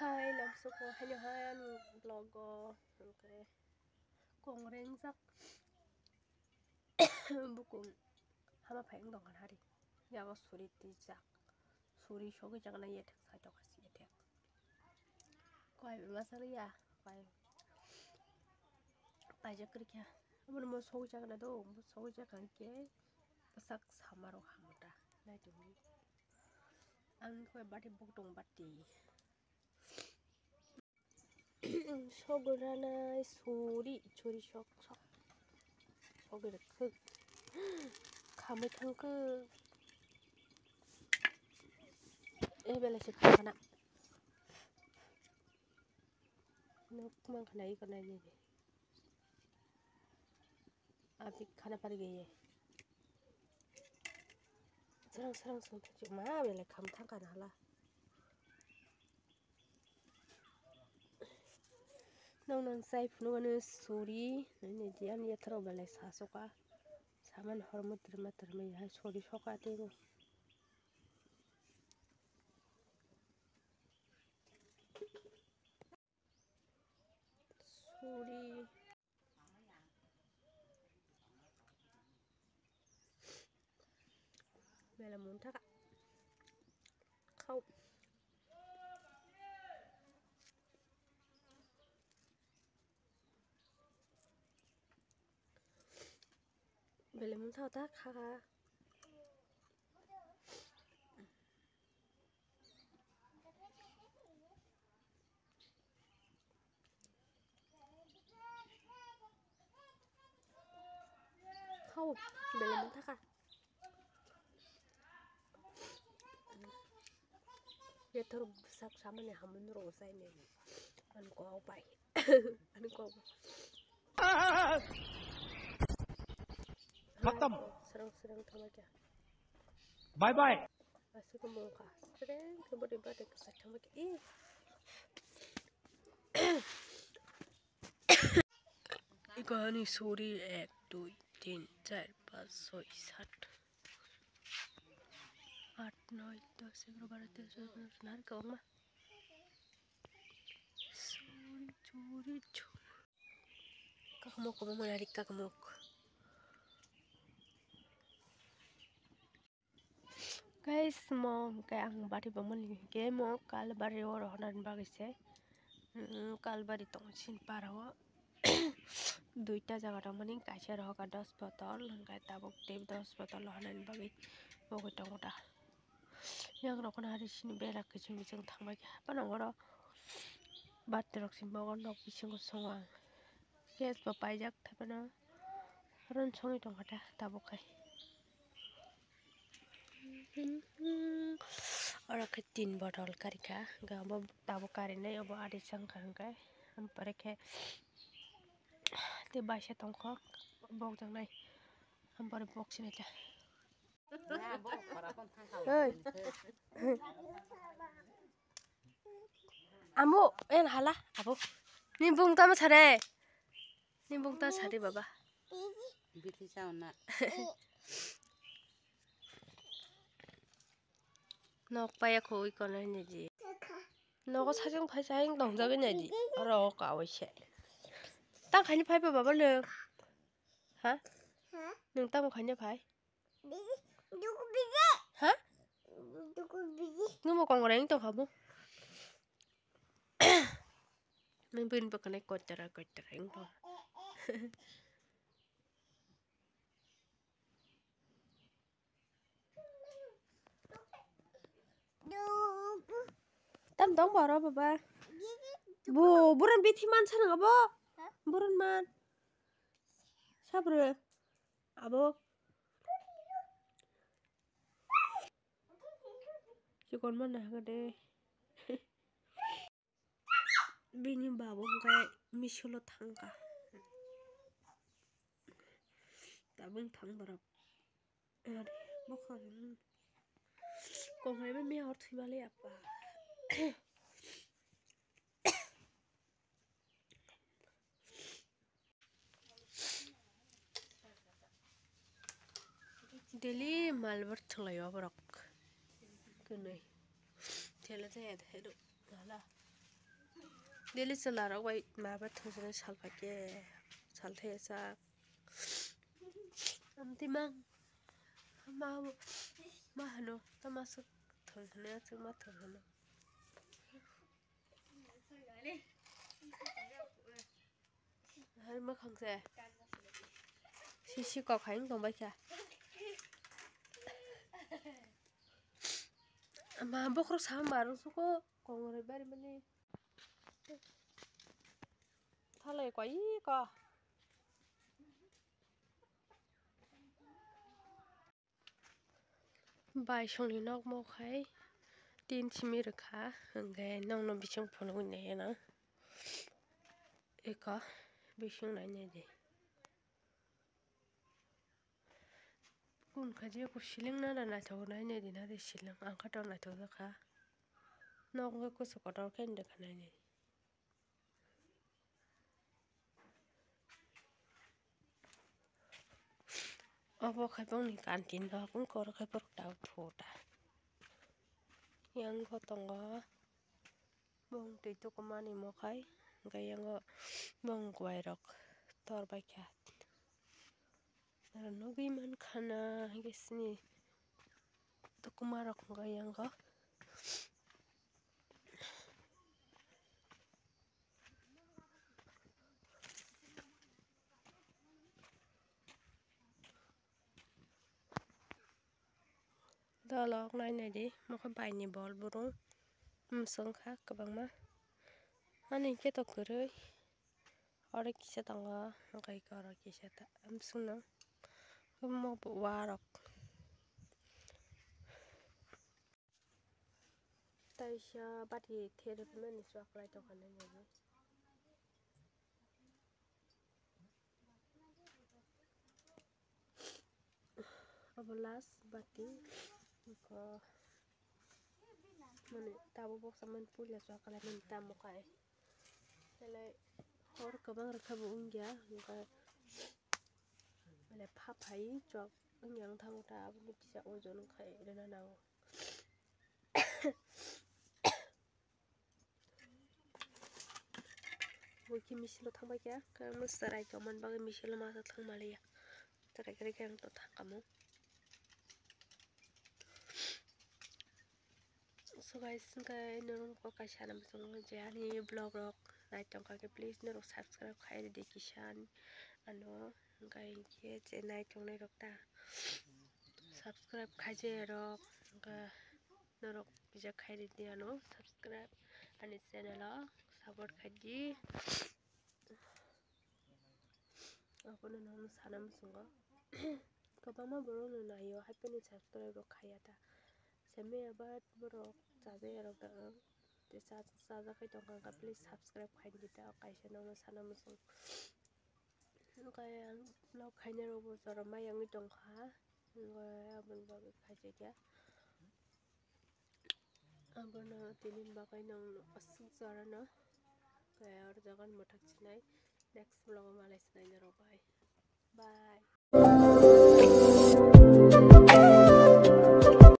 Hai làm số của hai nhỏ hai ăn logo cái con reng sắc buku hama phèn đồng hành đi nhà có suri tijak suri shogi jangan na yetek sa to kasi yetek quay về masaria quay quay cho cái kia mình muốn shogi jangan na do shogi jangan kia pasak samaro hamuta nai tu ăn quay bati buk dong bati shogi suri suri shok shok shogi 그 감을 탕그 에벨레 싶다나 너만 가나 이거 나니 아직 가나 빠르게 해 사랑 손톱 마 벨레 감 탕가나 할라 너는 사이프 너는 소리 너는 디안 예트로 벨레 사소가 사만 허르무 들마 야 소리 쇼가 되고 소리 벨레 몬타가 카우 벨레 몬타가 카가 카우 벨레 몬타가 예트로 싹 사만에 한문으로 오사이네 ăn có bảy ăn có खत्म serang sama aja bye bye masih kemuka sering tiba-tiba ada kesat sama ih 이거 아니 소리 1 2 3 4 5 6 7 8 9 10 11 12 13 14 ke 엄마 소리 kakak mau menarik kakak mau guys mau kayak ang bari bangun ke mau kal bari orang bagi se kal bari tongsin parawa দুইটা জায়গাটা মানে কাছে রহকা 10 botol langkai tabok tip 10 botol hanan bagi bogo tongota yang rokon hari sini berak kecing kecing thangba ya panangoro batrok simbogon nok bising songa kes papajak thapana ron songi tongata tabokai orang ke 3 botol karika gamba tabokari nei obo adi sangkangkai ampare ke te baisha tongko bok jang nai ampare bok sini ta amu en hala abu nimbung ta ma sare nimbung ta sare baba biti sauna nok paya khoi kon ne ji nok 사정 파사행 동작은 내지 알아 까오시 땅 가니 파이 baba le hả đừng tao một khánh phải hả nhưng mà còn đánh tao không mình bên bậc này cột tara anh thôi tam đóng vào đó baba bu buran biti man sana abo buran man sabre abo chỉ còn mana cái đây bini babu cái misolo thangka tabung thang barap ada bukan kong hai me और थी वाले apa Daily malware thalayo barok kunai thela jaya hedo hala Dili selarok bai maba thosna salpake salthaya sak amti mang ma hano tamasuk thosna sak ma thosna har ma khangse sisi kok hain kong bai kha ma bokrok sam baru suko kong rai bari mani thalai kwai ka bai songni nok mo khai tin chimi rakha hingke nongno bising phone unai na eka bising nai nei de kun khaje ku siling na na thog nai nei dina de siling ang kha tor nai thog kha nok ko ku sokotor khen de khanai nei obo khai bong ni kantin ba kun kor khai por ta thota yang ko tongo bong tui to komani mo khai hingke yango bong gwai rok tor bai kha nogui mankhana hingke sini tokuma rok hingke yango dalok nai nei di mokhe bai ni bol burung msang kha kwbangma ani hingke to kwrui oro kisa tongo hingke oro kisa amsung no mo warok taisa bati therep mani swaklai tongkha nai nei obo last bati ko mane tabo boksa man pulia swaklai mani tamo kai selai hor kabang rakhabu ungya hingke mane phapai chok ungyang thang ta aboni kisa ojon khai rena nango Wiki misilo thangbai kya kang musarai kaman bagai misilo masa thang malia tarai kare kang to thang kamu so guys kai norong ko kaisa nam song jani vlog rok nai tong ka ke please norok subscribe khai de kisan ano kai ke je nai tong nai rok ta subscribe khai je rok ka norok bija khai de ano subscribe ani channel o support khai di abono nang sanam sungo kabama borok no nayo happy subscribe rok khaya ta semi abat borok chabe rok da te chajakai tongkha please subscribe khai di ta kaisa nang sanam sung kaya vlog khaina rok bo jora mayangui tongkha aboni bagai khaije kya abono tinin bagai nang asuk jora no kaya or jagan mothak chinai next vlog o malai sinai rok bai bye